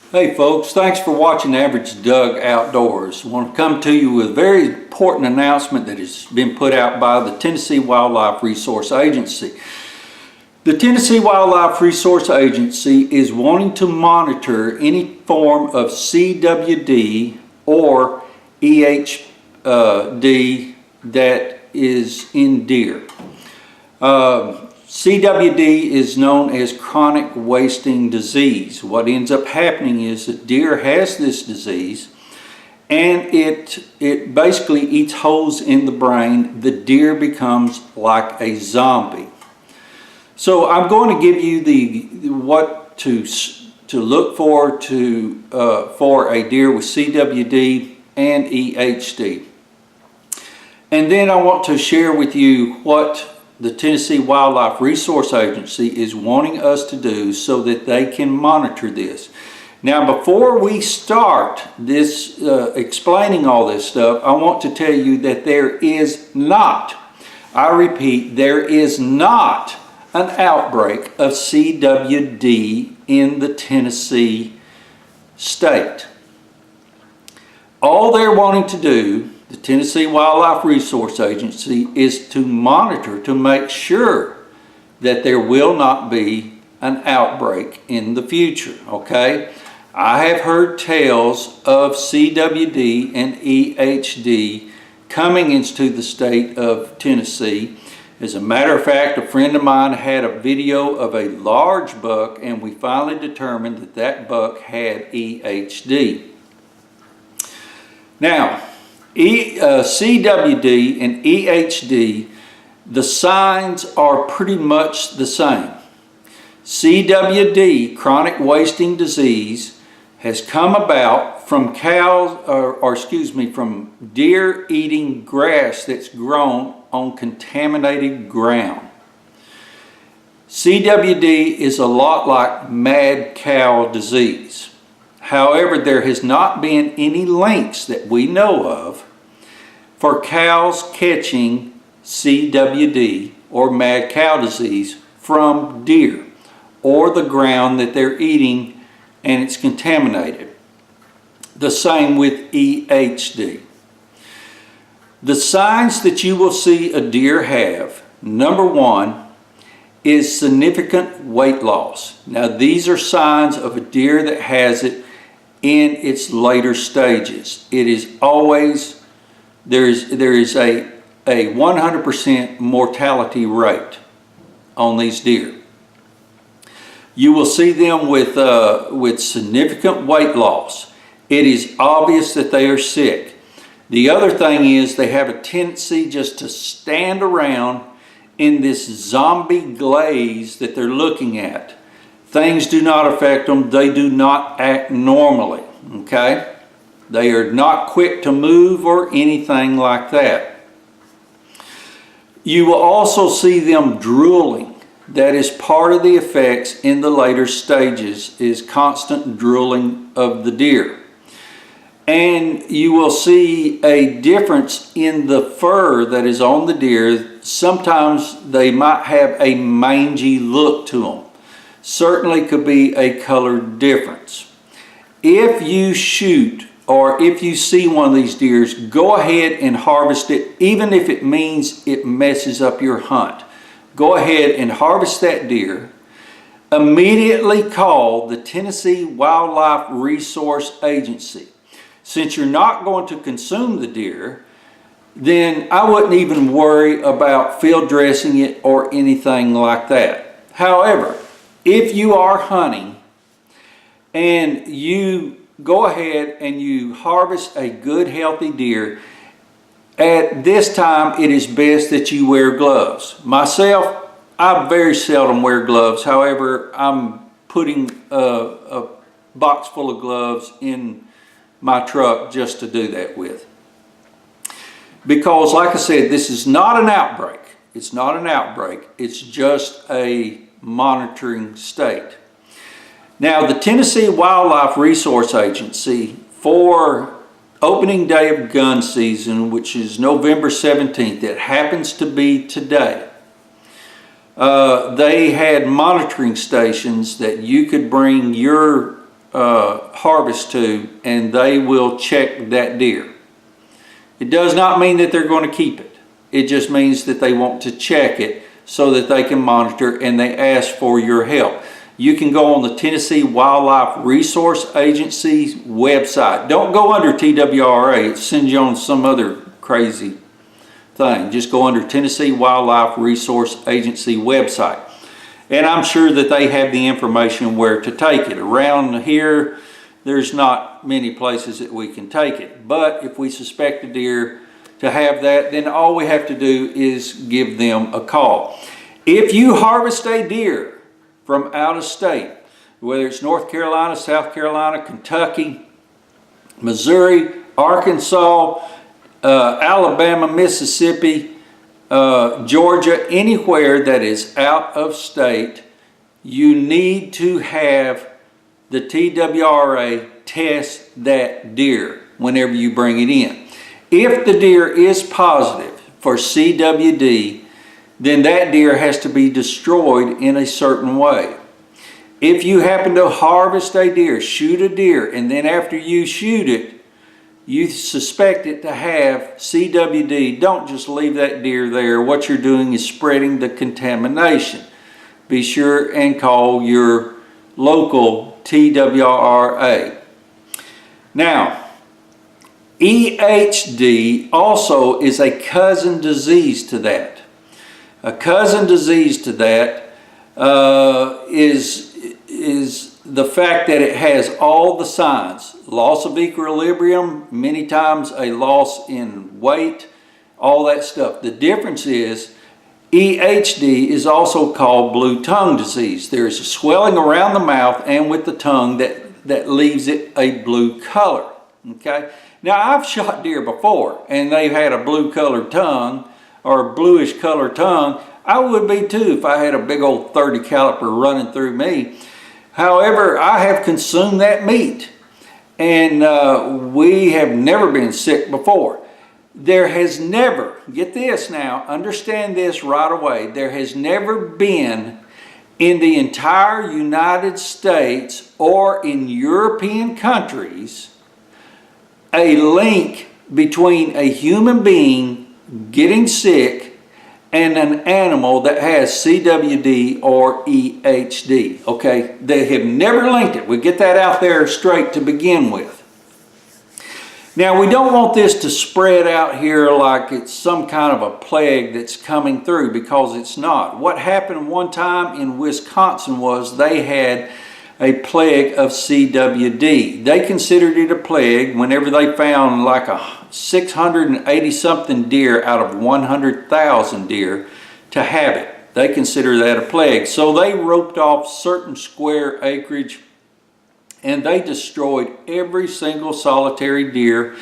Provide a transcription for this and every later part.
Hey folks, thanks for watching Average Doug Outdoors. I want to come to you with a very important announcement that has been put out by the Tennessee Wildlife Resource Agency. The Tennessee Wildlife Resource Agency is wanting to monitor any form of CWD or EHD that is in deer. CWD is known as chronic wasting disease. What ends up happening is that deer has this disease and it basically eats holes in the brain. The deer becomes like a zombie. So I'm going to give you what to look for a deer with CWD and EHD. And then I want to share with you what the Tennessee Wildlife Resource Agency is wanting us to do so that they can monitor this. Now, before we start this explaining all this stuff, I want to tell you that there is not, I repeat, there is not an outbreak of CWD in the Tennessee state. All they're wanting to do, the Tennessee Wildlife Resource Agency, is to monitor to make sure that there will not be an outbreak in the future, okay? I have heard tales of CWD and EHD coming into the state of Tennessee. As a matter of fact, a friend of mine had a video of a large buck and we finally determined that that buck had EHD. Now, CWD and EHD, the signs are pretty much the same. CWD, chronic wasting disease, has come about from from deer eating grass that's grown on contaminated ground. CWD is a lot like mad cow disease. However, there has not been any links that we know of for cows catching CWD or mad cow disease from deer or the ground that they're eating and it's contaminated. The same with EHD. The signs that you will see a deer have, number one, is significant weight loss. Now these are signs of a deer that has it in its later stages. It is always, there is a 100% mortality rate on these deer. You will see them with significant weight loss. It is obvious that they are sick. The other thing is they have a tendency just to stand around in this zombie glaze that they're looking at. Things do not affect them. They do not act normally, okay? They are not quick to move or anything like that. You will also see them drooling. That is part of the effects in the later stages, is constant drooling of the deer. And you will see a difference in the fur that is on the deer. Sometimes they might have a mangy look to them. Certainly could be a color difference. If you shoot or if you see one of these deers, go ahead and harvest it, even if it means it messes up your hunt. Go ahead and harvest that deer. Immediately call the Tennessee Wildlife Resource Agency. Since you're not going to consume the deer, then I wouldn't even worry about field dressing it or anything like that. However, if you are hunting and you go ahead and you harvest a good healthy deer, at this time it is best that you wear gloves. Myself, I very seldom wear gloves. However, I'm putting a box full of gloves in my truck just to do that with. Because like I said, this is not an outbreak. It's not an outbreak. It's just a monitoring state. Now, the Tennessee Wildlife Resource Agency, for opening day of gun season, which is November 17th, it happens to be today, they had monitoring stations that you could bring your harvest to, and they will check that deer. It does not mean that they're going to keep it. It just means that they want to check it so that they can monitor, and they ask for your help. You can go on the Tennessee Wildlife Resource Agency's website. Don't go under TWRA. It sends you on some other crazy thing. Just go under Tennessee Wildlife Resource Agency website. And I'm sure that they have the information where to take it. Around here, there's not many places that we can take it. But if we suspect a deer to have that, then all we have to do is give them a call. If you harvest a deer from out of state, whether it's North Carolina, South Carolina, Kentucky, Missouri, Arkansas, Alabama, Mississippi, Georgia, anywhere that is out of state, you need to have the TWRA test that deer whenever you bring it in. If the deer is positive for CWD, then that deer has to be destroyed in a certain way. If you happen to harvest a deer, shoot a deer, and then after you shoot it, you suspect it to have CWD, don't just leave that deer there. What you're doing is spreading the contamination. Be sure and call your local TWRA. Now, EHD also is a cousin disease to that. A cousin disease to that is the fact that it has all the signs. Loss of equilibrium, many times a loss in weight, all that stuff. The difference is EHD is also called blue tongue disease. There's a swelling around the mouth and with the tongue that leaves it a blue color. Okay. Now I've shot deer before and they've had a blue colored tongue or a bluish colored tongue. I would be too if I had a big old 30 caliper running through me. However, I have consumed that meat and we have never been sick before. There has never, get this now, understand this right away, there has never been in the entire United States or in European countries a link between a human being getting sick and an animal that has CWD or EHD, okay? They have never linked it. We get that out there straight to begin with. Now, we don't want this to spread out here like it's some kind of a plague that's coming through, because it's not. What happened one time in Wisconsin was they had a plague of CWD. They considered it a plague whenever they found like 680 something deer out of 100,000 deer to have it. They consider that a plague. So they roped off certain square acreage and they destroyed every single solitary deer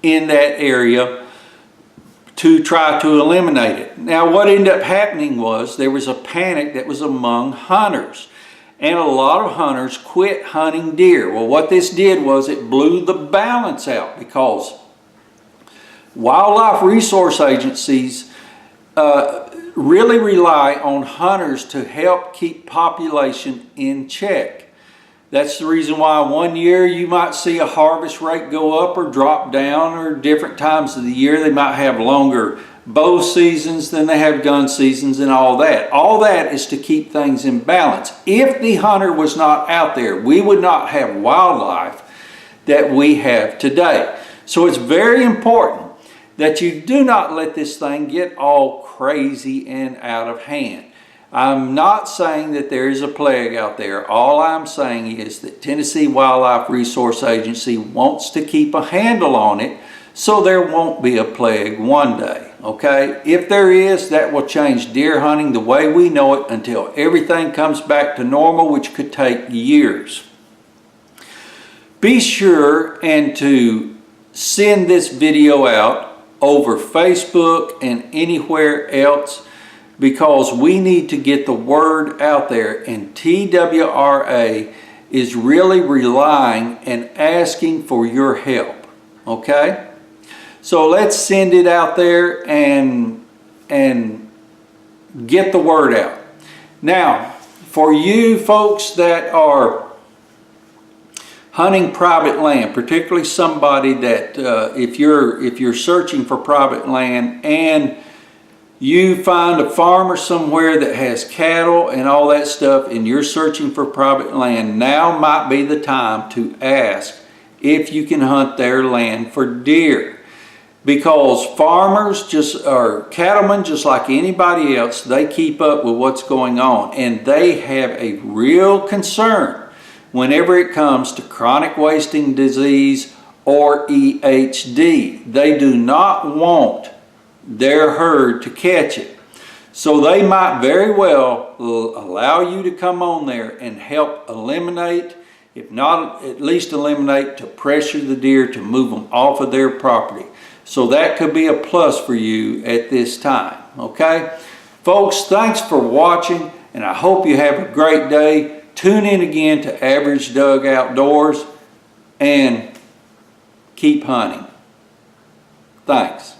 in that area to try to eliminate it. Now what ended up happening was there was a panic that was among hunters. And a lot of hunters quit hunting deer. Well, what this did was it blew the balance out, because wildlife resource agencies really rely on hunters to help keep population in check. That's the reason why one year you might see a harvest rate go up or drop down, or different times of the year they might have longer bow seasons than they have gun seasons and all that. All that is to keep things in balance. If the hunter was not out there, we would not have wildlife that we have today. So it's very important that you do not let this thing get all crazy and out of hand. I'm not saying that there is a plague out there. All I'm saying is that Tennessee Wildlife Resource Agency wants to keep a handle on it so there won't be a plague one day, okay? If there is, that will change deer hunting the way we know it until everything comes back to normal, which could take years. Be sure and to send this video out over Facebook and anywhere else, because we need to get the word out there, and TWRA is really relying and asking for your help, okay? So let's send it out there and get the word out. Now, for you folks that are hunting private land, particularly somebody that if you're searching for private land and you find a farmer somewhere that has cattle and all that stuff and you're searching for private land, now might be the time to ask if you can hunt their land for deer. Because farmers or cattlemen, just like anybody else, they keep up with what's going on, and they have a real concern whenever it comes to chronic wasting disease or EHD. They do not want their herd to catch it. So they might very well allow you to come on there and help eliminate, if not at least eliminate, to pressure the deer to move them off of their property. So that could be a plus for you at this time, okay? Folks, thanks for watching, and I hope you have a great day. Tune in again to Average Doug Outdoors and keep hunting. Thanks.